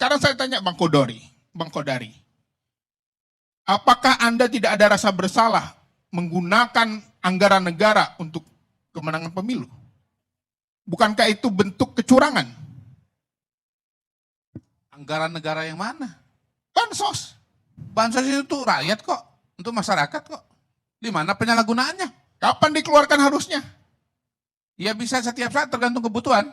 sekarang saya tanya Bang Kodari, apakah Anda tidak ada rasa bersalah menggunakan anggaran negara untuk kemenangan pemilu? Bukankah itu bentuk kecurangan? Anggaran negara yang mana? Bansos. Bansos itu rakyat kok, untuk masyarakat kok. Di mana penyalahgunaannya? Kapan dikeluarkan harusnya? Ya bisa setiap saat tergantung kebutuhan.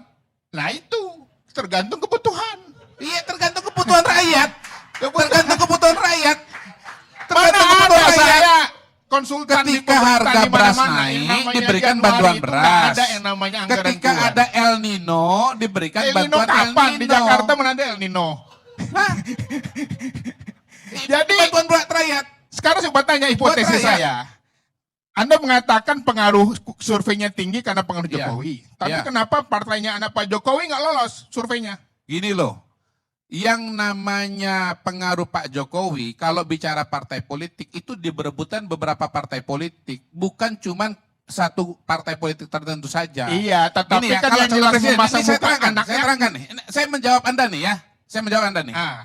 Nah itu, tergantung kebutuhan. Iya tergantung kebutuhan rakyat. Tergantung kebutuhan rakyat. Mana ada saya konsultan di Ketika harga di beras mana-mana, yang naik, namanya diberikan Januari bantuan itu beras. nggak ada yang namanya anggaran Ketika keluar. ada El Nino, diberikan El Nino bantuan El kapan? Nino. Di Jakarta mana ada El Nino? Hah? Jadi bantuan buat rakyat. sekarang saya tanya hipotesis Buat rakyat. saya. Anda mengatakan pengaruh surveinya tinggi karena pengaruh Iya. Jokowi. Tapi Iya. kenapa partainya anak Pak Jokowi nggak lolos surveinya? Gini loh, yang namanya pengaruh Pak Jokowi, kalau bicara partai politik, itu diberebutan beberapa partai politik. Bukan cuma satu partai politik tertentu saja. Iya, tetapi Gini ya, kan kalau yang calon jelas presiden, memasang ini saya muka terangkan, anaknya. saya terangkan nih. Saya menjawab Anda nih ya. Saya menjawab Anda nih. Ah,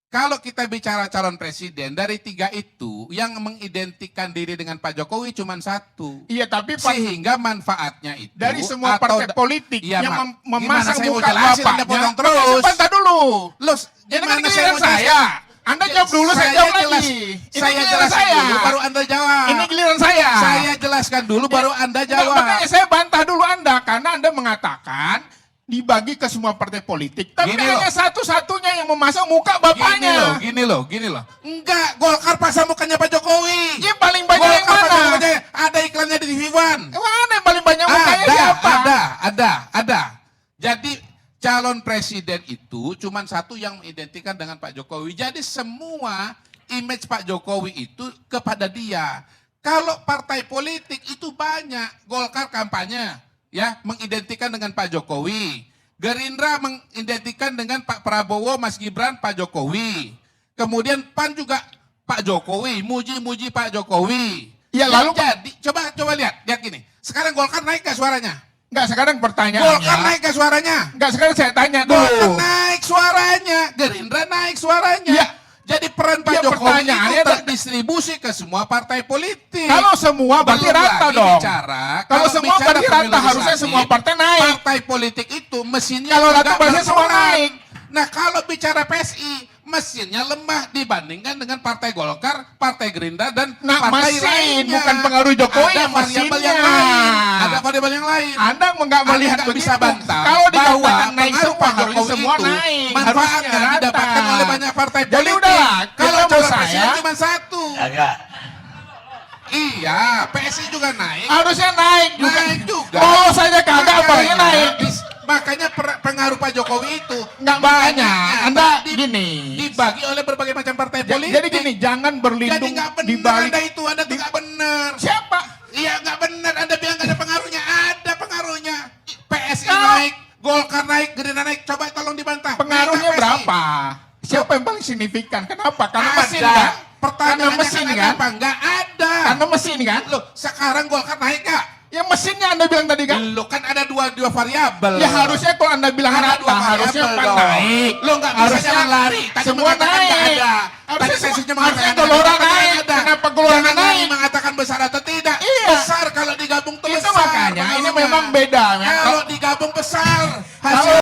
Kalau kita bicara calon presiden, dari tiga itu, yang mengidentikan diri dengan Pak Jokowi cuma satu. iya, tapi Sehingga manfaatnya itu dari semua atau partai politik Iya, yang Mak. memasang Gimana saya mau muka jelasin, Anda bapaknya, potong terus. Sebentar dulu. Loh, Ini kan gimana giliran mau jelasin? saya. Anda jawab dulu, saya jawab jelas, lagi. Ini Saya giliran jelaskan saya. dulu, baru Anda jawab. Ini giliran saya. Saya jelaskan dulu, baru Anda Enggak, jawab. makanya saya bantah dulu Anda, karena Anda mengatakan dibagi ke semua partai politik. Tapi Gini hanya loh. satu-satunya yang memasang muka bapaknya. Gini loh. Enggak, Golkar pasang mukanya Pak Jokowi. Yang paling banyak yang Golkar pasang mana? mukanya, ada iklannya di TV One. Mana yang paling banyak mukanya siapa? Ada. Jadi calon presiden itu cuma satu yang mengidentikan dengan Pak Jokowi. Jadi semua image Pak Jokowi itu kepada dia. Kalau partai politik itu banyak, Golkar kampanye, ya mengidentikan dengan Pak Jokowi. Gerindra mengidentikan dengan Pak Prabowo, Mas Gibran, Pak Jokowi. Kemudian PAN juga Pak Jokowi, muji-muji Pak Jokowi. Ya, Yang lalu jadi, coba lihat gini. Sekarang Golkar naik gak suaranya? Enggak, sekarang pertanyaannya. Golkar naik gak suaranya? Enggak, sekarang saya tanya Golkar dulu. naik suaranya, Gerindra naik suaranya. Ya. Jadi peran Pak Ya, Jokowi pertanyaannya itu terdistribusi ke semua partai politik. Kalau semua berarti Belum rata lagi dong. Kalau semua bicara berarti pemilu rata, harusnya legislatif, semua partai naik. Partai politik itu mesinnya Kalau juga rata berarti semua berkurang. naik. Nah kalau bicara PSI, mesinnya lemah dibandingkan dengan Partai Golkar, Partai Gerindra, dan Nah, partai mesin, lainnya. bukan pengaruh Jokowi Ada yang variabel mesinnya. yang lain. Ada variabel yang lain. Anda nggak melihat nggak begitu. bisa bantah Kalau bahwa dikatakan naik pengaruh semua, Pak harusnya Jokowi semua itu naik. manfaat Harusnya yang rata. didapatkan oleh banyak partai politik. Jadi udahlah, Kalau kita mau calon saya- presiden cuma satu. Agak. Iya, PSI juga naik. Harusnya naik juga. Naik juga. Oh, saja kagak, apalagi naik. Makanya pengaruh Pak Jokowi itu Nggak banyak. Anda gini. dibagi oleh berbagai macam partai politik. Jadi gini, jangan berlindung Jadi nggak benar di balik. Anda itu, Anda tuh nggak benar. Siapa? Iya nggak benar, Anda bilang nggak ada pengaruhnya. Ada pengaruhnya. PSI Kalau- naik, Golkar naik, Gerindra naik. Coba tolong dibantah. Pengaruhnya Naik nggak PSI? berapa? Siapa yang paling signifikan? Kenapa? Karena Ada. mesin kan? Pertanyaannya Karena mesin ada kan? apa? Nggak ada. Karena mesin kan? Loh, sekarang Golkar naik nggak? Yang mesinnya Anda bilang tadi kan? Lo kan ada dua variabel. Ya harusnya kalau Anda bilang Ada rata, dua harusnya variabel pan dong. naik. Lo nggak bisa Harusnya jalan lari. Tadi semua mengatakan nggak naik. ada. Harusnya Tadi semua- sesinya harusnya mengatakan Gelora ada. naik. Ada. Kenapa Gelora Jangan lari naik? mengatakan besar atau tidak. Iya. Besar kalau digabung tuh Itu besar. makanya ini pengaruhnya. memang beda. Kalau digabung besar. Kalau